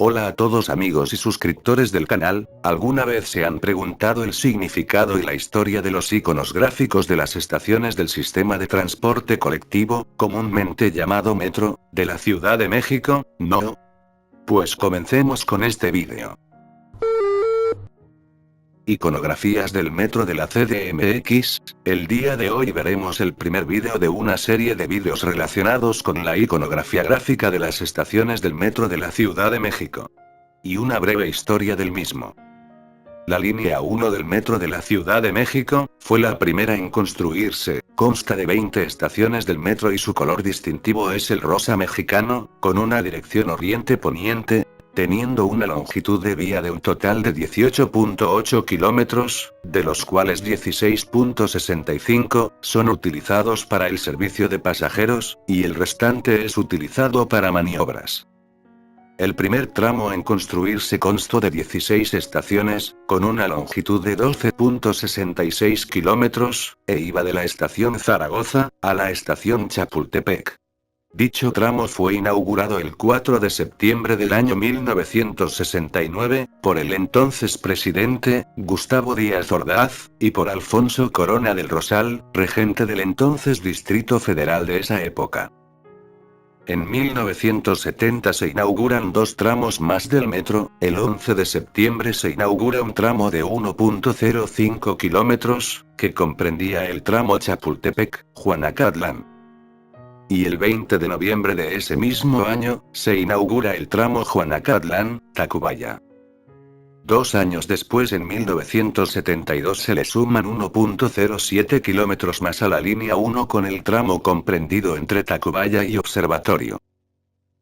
Hola a todos amigos y suscriptores del canal. ¿Alguna vez se han preguntado el significado y la historia de los iconos gráficos de las estaciones del sistema de transporte colectivo, comúnmente llamado metro, de la Ciudad de México? ¿No? Pues comencemos con este vídeo. Iconografías del metro de la CDMX. El día de hoy veremos el primer vídeo de una serie de vídeos relacionados con la iconografía gráfica de las estaciones del metro de la Ciudad de México. Y una breve historia del mismo. La línea 1 del metro de la Ciudad de México fue la primera en construirse. Consta de 20 estaciones del metro y su color distintivo es el rosa mexicano, con una dirección oriente-poniente, teniendo una longitud de vía de un total de 18.8 kilómetros, de los cuales 16.65 son utilizados para el servicio de pasajeros, y el restante es utilizado para maniobras. El primer tramo en construirse constó de 16 estaciones, con una longitud de 12.66 kilómetros, e iba de la estación Zaragoza a la estación Chapultepec. Dicho tramo fue inaugurado el 4 de septiembre del año 1969, por el entonces presidente, Gustavo Díaz Ordaz, y por Alfonso Corona del Rosal, regente del entonces Distrito Federal de esa época. En 1970 se inauguran dos tramos más del metro. El 11 de septiembre se inaugura un tramo de 1.05 kilómetros, que comprendía el tramo Chapultepec-Juanacatlán. Y el 20 de noviembre de ese mismo año, se inaugura el tramo Juanacatlán-Tacubaya. 2 años después, en 1972, se le suman 1.07 kilómetros más a la línea 1 con el tramo comprendido entre Tacubaya y Observatorio.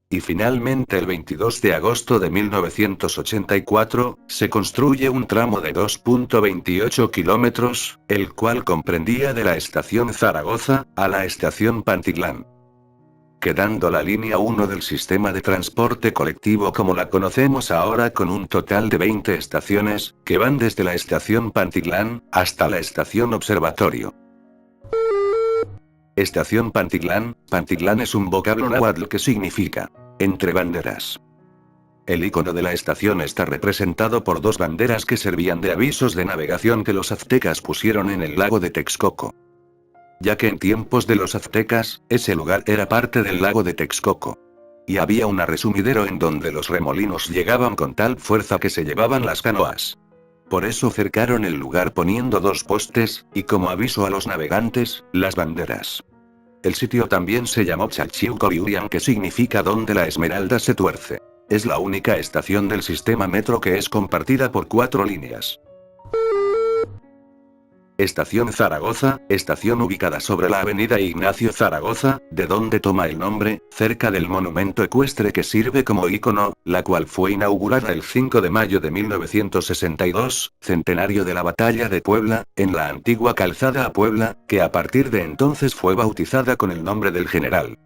Y finalmente el 22 de agosto de 1984, se construye un tramo de 2.28 kilómetros, el cual comprendía de la estación Zaragoza a la estación Pantitlán, quedando la línea 1 del sistema de transporte colectivo como la conocemos ahora, con un total de 20 estaciones, que van desde la estación Pantitlán hasta la estación Observatorio. Estación Pantitlán. Pantitlán es un vocablo náhuatl que significa entre banderas. El icono de la estación está representado por dos banderas que servían de avisos de navegación que los aztecas pusieron en el lago de Texcoco, ya que en tiempos de los aztecas, ese lugar era parte del lago de Texcoco. Y había un resumidero en donde los remolinos llegaban con tal fuerza que se llevaban las canoas. Por eso cercaron el lugar poniendo dos postes, y como aviso a los navegantes, las banderas. El sitio también se llamó Chalchiucoyurian, que significa donde la esmeralda se tuerce. Es la única estación del sistema metro que es compartida por 4 líneas. Estación Zaragoza, estación ubicada sobre la avenida Ignacio Zaragoza, de donde toma el nombre, cerca del monumento ecuestre que sirve como ícono, la cual fue inaugurada el 5 de mayo de 1962, centenario de la Batalla de Puebla, en la antigua calzada a Puebla, que a partir de entonces fue bautizada con el nombre del general.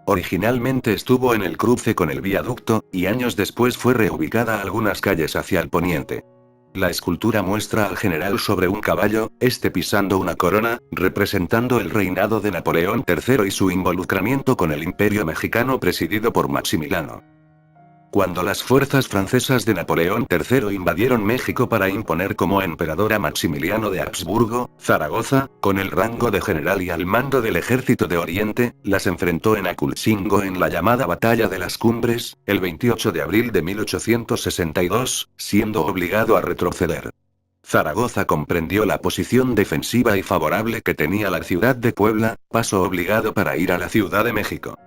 Originalmente estuvo en el cruce con el viaducto, y años después fue reubicada a algunas calles hacia el poniente. La escultura muestra al general sobre un caballo, pisando una corona, representando el reinado de Napoleón III y su involucramiento con el Imperio Mexicano presidido por Maximiliano. Cuando las fuerzas francesas de Napoleón III invadieron México para imponer como emperador a Maximiliano de Habsburgo, Zaragoza, con el rango de general y al mando del ejército de Oriente, las enfrentó en Aculcingo en la llamada Batalla de las Cumbres, el 28 de abril de 1862, siendo obligado a retroceder. Zaragoza comprendió la posición defensiva y favorable que tenía la ciudad de Puebla, paso obligado para ir a la Ciudad de México.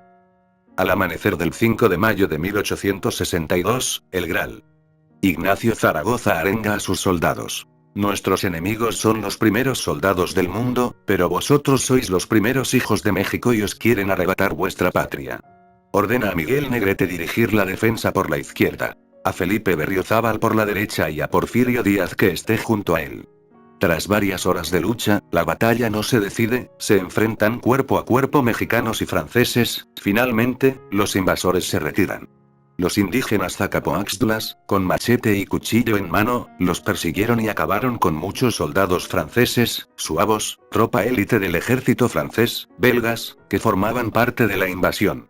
Al amanecer del 5 de mayo de 1862, el Gral. Ignacio Zaragoza arenga a sus soldados. Nuestros enemigos son los primeros soldados del mundo, pero vosotros sois los primeros hijos de México y os quieren arrebatar vuestra patria. Ordena a Miguel Negrete dirigir la defensa por la izquierda, a Felipe Berriozábal por la derecha y a Porfirio Díaz que esté junto a él. Tras varias horas de lucha, la batalla no se decide, se enfrentan cuerpo a cuerpo mexicanos y franceses. Finalmente, los invasores se retiran. Los indígenas zacapoaxtlas, con machete y cuchillo en mano, los persiguieron y acabaron con muchos soldados franceses, suavos, tropa élite del ejército francés, belgas, que formaban parte de la invasión.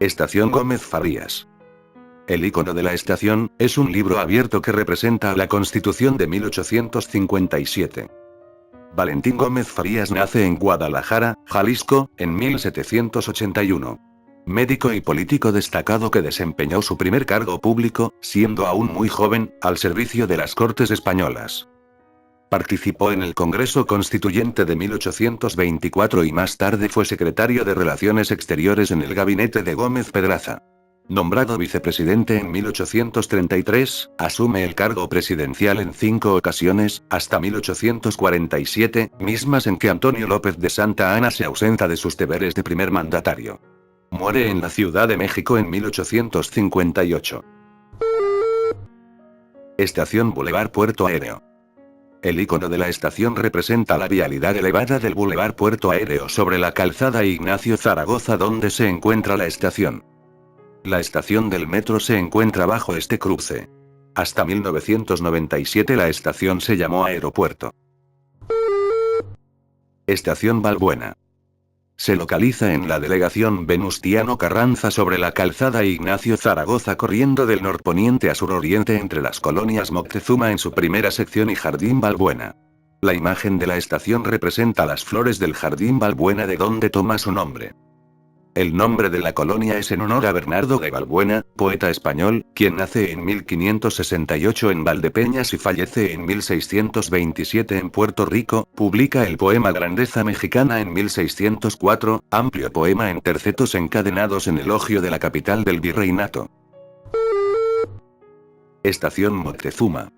Estación Gómez Farías. El icono de la estación es un libro abierto que representa a la Constitución de 1857. Valentín Gómez Farías nace en Guadalajara, Jalisco, en 1781. Médico y político destacado que desempeñó su primer cargo público, siendo aún muy joven, al servicio de las Cortes españolas. Participó en el Congreso Constituyente de 1824 y más tarde fue secretario de Relaciones Exteriores en el gabinete de Gómez Pedraza. Nombrado vicepresidente en 1833, asume el cargo presidencial en 5 ocasiones, hasta 1847, mismas en que Antonio López de Santa Anna se ausenta de sus deberes de primer mandatario. Muere en la Ciudad de México en 1858. Estación Boulevard Puerto Aéreo. El icono de la estación representa la vialidad elevada del Boulevard Puerto Aéreo sobre la calzada Ignacio Zaragoza donde se encuentra la estación. La estación del metro se encuentra bajo este cruce. Hasta 1997 la estación se llamó Aeropuerto. Estación Balbuena. Se localiza en la delegación Venustiano Carranza sobre la calzada Ignacio Zaragoza corriendo del norponiente a suroriente entre las colonias Moctezuma en su primera sección y Jardín Balbuena. La imagen de la estación representa las flores del Jardín Balbuena de donde toma su nombre. El nombre de la colonia es en honor a Bernardo de Balbuena, poeta español, quien nace en 1568 en Valdepeñas y fallece en 1627 en Puerto Rico. Publica el poema Grandeza Mexicana en 1604, amplio poema en tercetos encadenados en elogio de la capital del virreinato. Estación Moctezuma.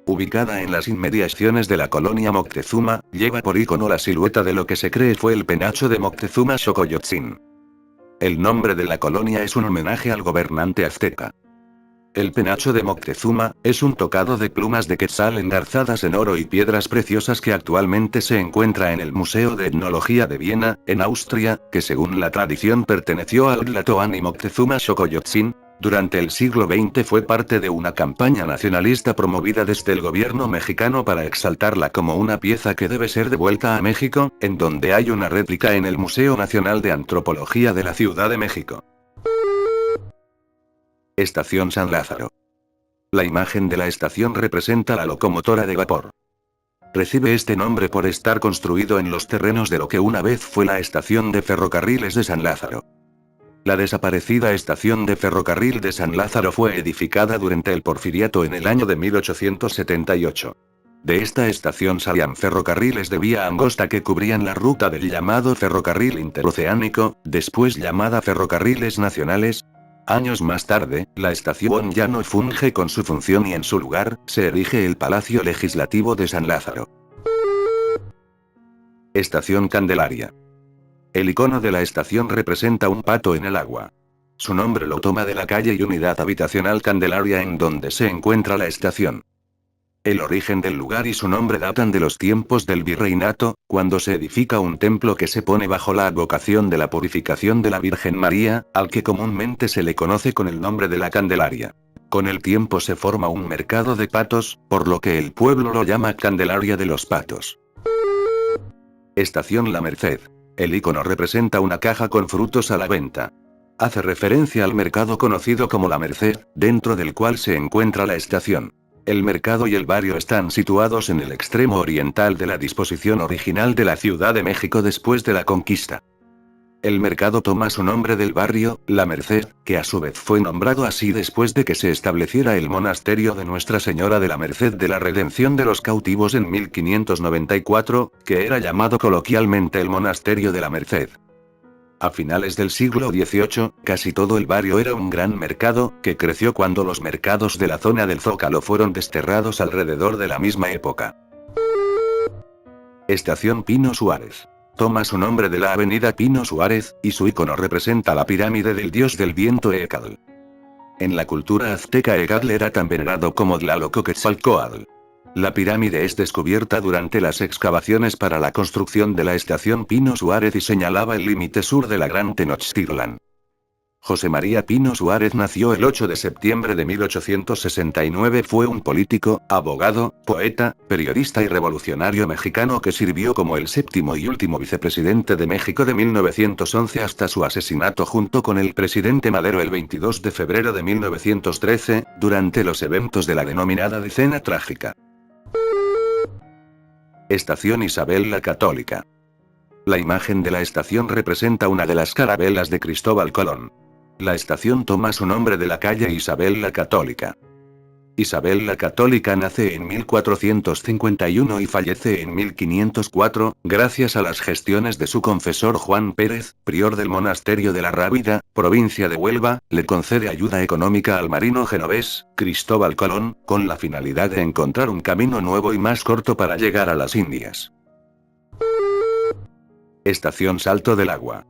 Ubicada en las inmediaciones de la colonia Moctezuma, lleva por icono la silueta de lo que se cree fue el penacho de Moctezuma Xocoyotzin. El nombre de la colonia es un homenaje al gobernante azteca. El penacho de Moctezuma es un tocado de plumas de quetzal engarzadas en oro y piedras preciosas que actualmente se encuentra en el Museo de Etnología de Viena, en Austria, que según la tradición perteneció al Tlatoani Moctezuma Xocoyotzin. Durante el siglo XX fue parte de una campaña nacionalista promovida desde el gobierno mexicano para exaltarla como una pieza que debe ser devuelta a México, en donde hay una réplica en el Museo Nacional de Antropología de la Ciudad de México. Estación San Lázaro. La imagen de la estación representa la locomotora de vapor. Recibe este nombre por estar construido en los terrenos de lo que una vez fue la estación de ferrocarriles de San Lázaro. La desaparecida estación de ferrocarril de San Lázaro fue edificada durante el Porfiriato en el año de 1878. De esta estación salían ferrocarriles de vía angosta que cubrían la ruta del llamado ferrocarril interoceánico, después llamada ferrocarriles nacionales. Años más tarde, la estación ya no funge con su función y en su lugar, se erige el Palacio Legislativo de San Lázaro. Estación Candelaria. El icono de la estación representa un pato en el agua. Su nombre lo toma de la calle y unidad habitacional Candelaria en donde se encuentra la estación. El origen del lugar y su nombre datan de los tiempos del virreinato, cuando se edifica un templo que se pone bajo la advocación de la purificación de la Virgen María, al que comúnmente se le conoce con el nombre de la Candelaria. Con el tiempo se forma un mercado de patos, por lo que el pueblo lo llama Candelaria de los Patos. Estación La Merced. El icono representa una caja con frutos a la venta. Hace referencia al mercado conocido como La Merced, dentro del cual se encuentra la estación. El mercado y el barrio están situados en el extremo oriental de la disposición original de la Ciudad de México después de la conquista. El mercado toma su nombre del barrio, La Merced, que a su vez fue nombrado así después de que se estableciera el monasterio de Nuestra Señora de la Merced de la Redención de los Cautivos en 1594, que era llamado coloquialmente el Monasterio de la Merced. A finales del siglo XVIII, casi todo el barrio era un gran mercado, que creció cuando los mercados de la zona del Zócalo fueron desterrados alrededor de la misma época. Estación Pino Suárez. Toma su nombre de la avenida Pino Suárez, y su icono representa la pirámide del dios del viento Ecatl. En la cultura azteca Ecatl era tan venerado como Tlaloco-Quetzalcóatl. La pirámide es descubierta durante las excavaciones para la construcción de la estación Pino Suárez y señalaba el límite sur de la Gran Tenochtitlan. José María Pino Suárez nació el 8 de septiembre de 1869. Fue un político, abogado, poeta, periodista y revolucionario mexicano que sirvió como el séptimo y último vicepresidente de México de 1911 hasta su asesinato junto con el presidente Madero el 22 de febrero de 1913, durante los eventos de la denominada Decena Trágica. Estación Isabel la Católica. La imagen de la estación representa una de las carabelas de Cristóbal Colón. La estación toma su nombre de la calle Isabel la Católica. Isabel la Católica nace en 1451 y fallece en 1504, gracias a las gestiones de su confesor Juan Pérez, prior del monasterio de la Rábida, provincia de Huelva, le concede ayuda económica al marino genovés, Cristóbal Colón, con la finalidad de encontrar un camino nuevo y más corto para llegar a las Indias. Estación Salto del Agua.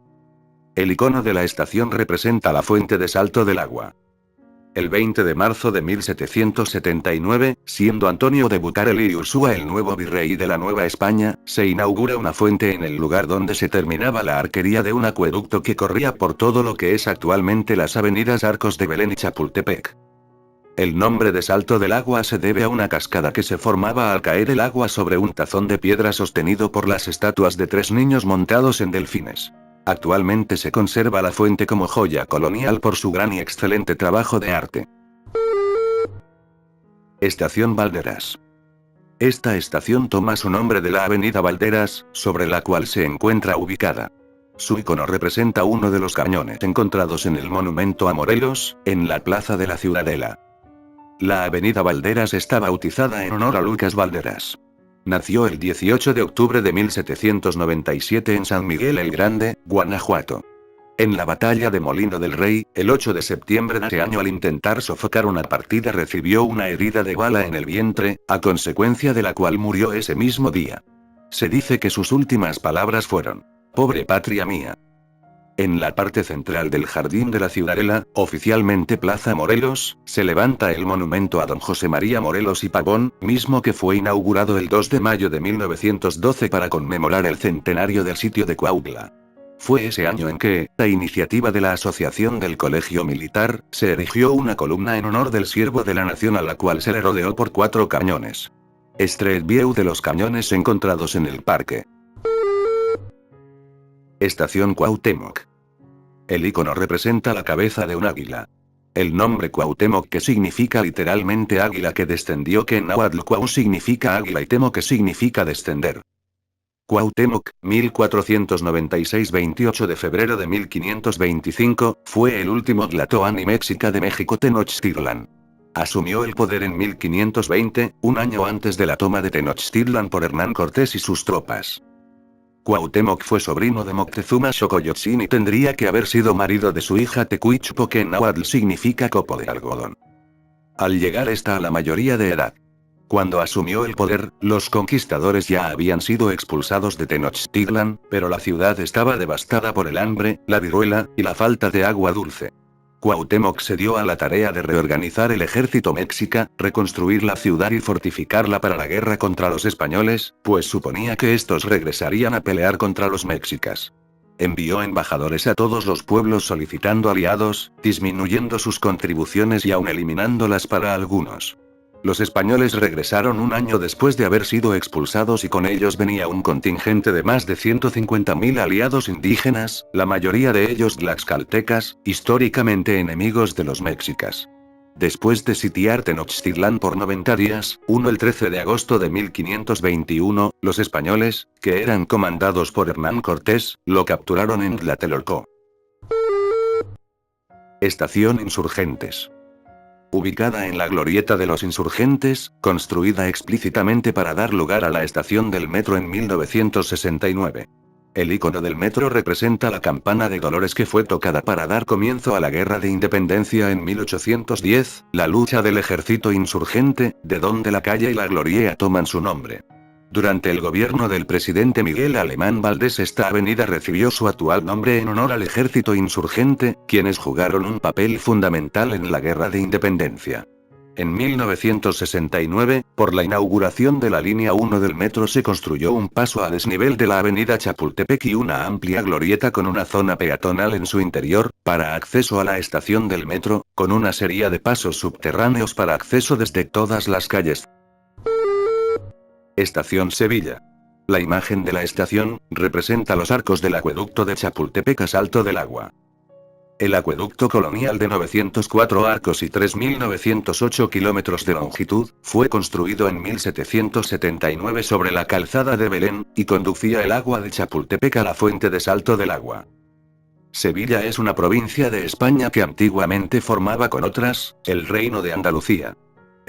El icono de la estación representa la fuente de Salto del Agua. El 20 de marzo de 1779, siendo Antonio de Bucareli y Ursúa el nuevo virrey de la Nueva España, se inaugura una fuente en el lugar donde se terminaba la arquería de un acueducto que corría por todo lo que es actualmente las avenidas Arcos de Belén y Chapultepec. El nombre de Salto del Agua se debe a una cascada que se formaba al caer el agua sobre un tazón de piedra sostenido por las estatuas de 3 niños montados en delfines. Actualmente se conserva la fuente como joya colonial por su gran y excelente trabajo de arte. Estación Valderas. Esta estación toma su nombre de la avenida Valderas, sobre la cual se encuentra ubicada. Su icono representa uno de los cañones encontrados en el monumento a Morelos, en la plaza de la Ciudadela. La avenida Valderas está bautizada en honor a Lucas Valderas. Nació el 18 de octubre de 1797 en San Miguel el Grande, Guanajuato. En la batalla de Molino del Rey, el 8 de septiembre de ese año al intentar sofocar una partida recibió una herida de bala en el vientre, a consecuencia de la cual murió ese mismo día. Se dice que sus últimas palabras fueron: «Pobre patria mía». En la parte central del jardín de la Ciudadela, oficialmente Plaza Morelos, se levanta el monumento a don José María Morelos y Pavón, mismo que fue inaugurado el 2 de mayo de 1912 para conmemorar el centenario del sitio de Cuautla. Fue ese año en que, a iniciativa de la Asociación del Colegio Militar, se erigió una columna en honor del siervo de la nación a la cual se le rodeó por 4 cañones. Street View de los cañones encontrados en el parque. Estación Cuauhtémoc. El icono representa la cabeza de un águila. El nombre Cuauhtémoc, que significa literalmente águila que descendió, que en náhuatl Cuau significa águila y Temo que significa descender. Cuauhtémoc, 1496 28 de febrero de 1525, fue el último tlatoani mexica de México Tenochtitlan. Asumió el poder en 1520, un año antes de la toma de Tenochtitlan por Hernán Cortés y sus tropas. Cuauhtémoc fue sobrino de Moctezuma Xocoyotzin y tendría que haber sido marido de su hija Tecuichpo, que en náhuatl significa copo de algodón. Al llegar esta a la mayoría de edad. Cuando asumió el poder, los conquistadores ya habían sido expulsados de Tenochtitlan, pero la ciudad estaba devastada por el hambre, la viruela, y la falta de agua dulce. Cuauhtémoc se dio a la tarea de reorganizar el ejército mexica, reconstruir la ciudad y fortificarla para la guerra contra los españoles, pues suponía que estos regresarían a pelear contra los mexicas. Envió embajadores a todos los pueblos solicitando aliados, disminuyendo sus contribuciones y aún eliminándolas para algunos. Los españoles regresaron un año después de haber sido expulsados y con ellos venía un contingente de más de 150.000 aliados indígenas, la mayoría de ellos tlaxcaltecas, históricamente enemigos de los mexicas. Después de sitiar Tenochtitlan por 90 días, el 13 de agosto de 1521, los españoles, que eran comandados por Hernán Cortés, lo capturaron en Tlatelolco. Estación Insurgentes. Ubicada en la glorieta de los Insurgentes, construida explícitamente para dar lugar a la estación del metro en 1969. El icono del metro representa la campana de Dolores que fue tocada para dar comienzo a la Guerra de Independencia en 1810, la lucha del ejército insurgente, de donde la calle y la glorieta toman su nombre. Durante el gobierno del presidente Miguel Alemán Valdés, esta avenida recibió su actual nombre en honor al ejército insurgente, quienes jugaron un papel fundamental en la Guerra de Independencia. En 1969, por la inauguración de la línea 1 del metro se construyó un paso a desnivel de la avenida Chapultepec y una amplia glorieta con una zona peatonal en su interior, para acceso a la estación del metro, con una serie de pasos subterráneos para acceso desde todas las calles. Estación Sevilla. La imagen de la estación representa los arcos del acueducto de Chapultepec a Salto del Agua. El acueducto colonial de 904 arcos y 3.908 kilómetros de longitud, fue construido en 1779 sobre la calzada de Belén, y conducía el agua de Chapultepec a la fuente de Salto del Agua. Sevilla es una provincia de España que antiguamente formaba con otras, el Reino de Andalucía.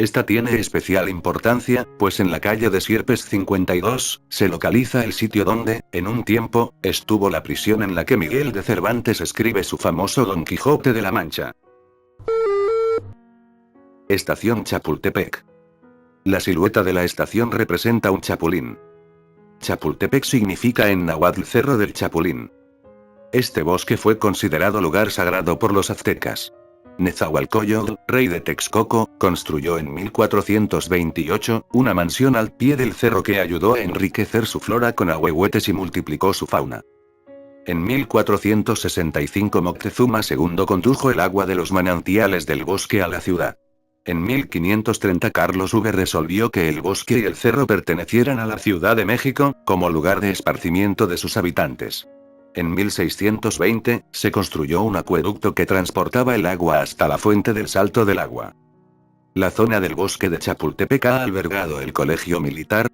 Esta tiene especial importancia, pues en la calle de Sierpes 52, se localiza el sitio donde, en un tiempo, estuvo la prisión en la que Miguel de Cervantes escribe su famoso Don Quijote de la Mancha. Estación Chapultepec. La silueta de la estación representa un chapulín. Chapultepec significa en náhuatl Cerro del Chapulín. Este bosque fue considerado lugar sagrado por los aztecas. Nezahualcóyotl, rey de Texcoco, construyó en 1428, una mansión al pie del cerro que ayudó a enriquecer su flora con ahuehuetes y multiplicó su fauna. En 1465 Moctezuma II condujo el agua de los manantiales del bosque a la ciudad. En 1530 Carlos V resolvió que el bosque y el cerro pertenecieran a la Ciudad de México, como lugar de esparcimiento de sus habitantes. En 1620, se construyó un acueducto que transportaba el agua hasta la fuente del Salto del Agua. La zona del bosque de Chapultepec ha albergado el colegio militar.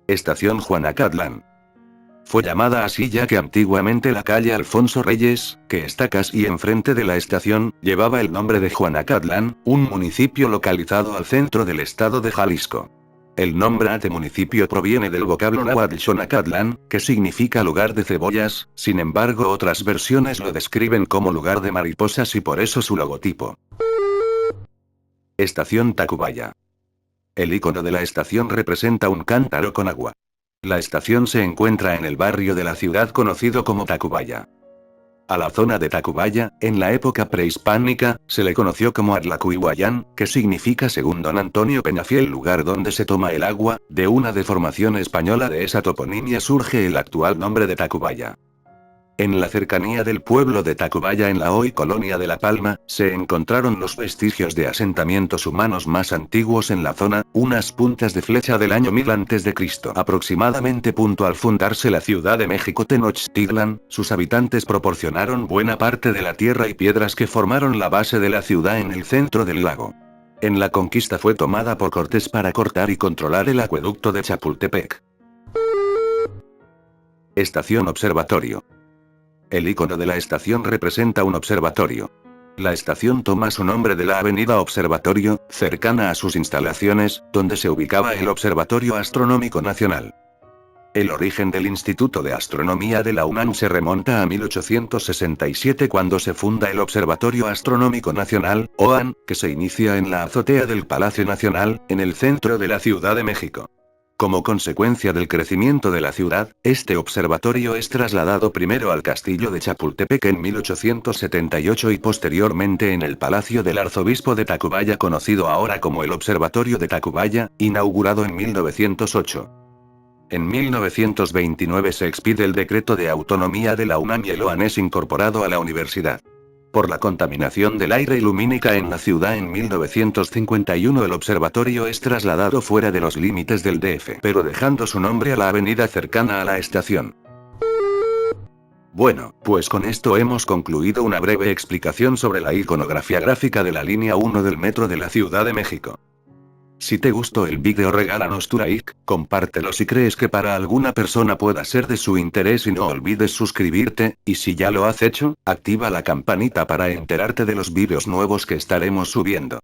Estación Juanacatlán. Fue llamada así ya que antiguamente la calle Alfonso Reyes, que está casi enfrente de la estación, llevaba el nombre de Juanacatlán, un municipio localizado al centro del estado de Jalisco. El nombre de municipio proviene del vocablo náhuatl Xonacatlán, que significa lugar de cebollas, sin embargo otras versiones lo describen como lugar de mariposas y por eso su logotipo. Estación Tacubaya. El icono de la estación representa un cántaro con agua. La estación se encuentra en el barrio de la ciudad conocido como Tacubaya. A la zona de Tacubaya, en la época prehispánica, se le conoció como Atlacuihuayán, que significa según don Antonio Peñafiel lugar donde se toma el agua. De una deformación española de esa toponimia surge el actual nombre de Tacubaya. En la cercanía del pueblo de Tacubaya en la hoy colonia de La Palma, se encontraron los vestigios de asentamientos humanos más antiguos en la zona, unas puntas de flecha del año 1000 a.C. aproximadamente. Al fundarse la Ciudad de México Tenochtitlan, sus habitantes proporcionaron buena parte de la tierra y piedras que formaron la base de la ciudad en el centro del lago. En la conquista fue tomada por Cortés para cortar y controlar el acueducto de Chapultepec. Estación Observatorio. El icono de la estación representa un observatorio. La estación toma su nombre de la avenida Observatorio, cercana a sus instalaciones, donde se ubicaba el Observatorio Astronómico Nacional. El origen del Instituto de Astronomía de la UNAM se remonta a 1867 cuando se funda el Observatorio Astronómico Nacional, OAN, que se inicia en la azotea del Palacio Nacional, en el centro de la Ciudad de México. Como consecuencia del crecimiento de la ciudad, este observatorio es trasladado primero al castillo de Chapultepec en 1878 y posteriormente en el palacio del arzobispo de Tacubaya conocido ahora como el Observatorio de Tacubaya, inaugurado en 1908. En 1929 se expide el decreto de autonomía de la UNAM y el OAN es incorporado a la universidad. Por la contaminación del aire y lumínica en la ciudad en 1951 el observatorio es trasladado fuera de los límites del DF, pero dejando su nombre a la avenida cercana a la estación. Bueno, pues con esto hemos concluido una breve explicación sobre la iconografía gráfica de la línea 1 del metro de la Ciudad de México. Si te gustó el vídeo regálanos tu like, compártelo si crees que para alguna persona pueda ser de su interés y no olvides suscribirte, y si ya lo has hecho, activa la campanita para enterarte de los vídeos nuevos que estaremos subiendo.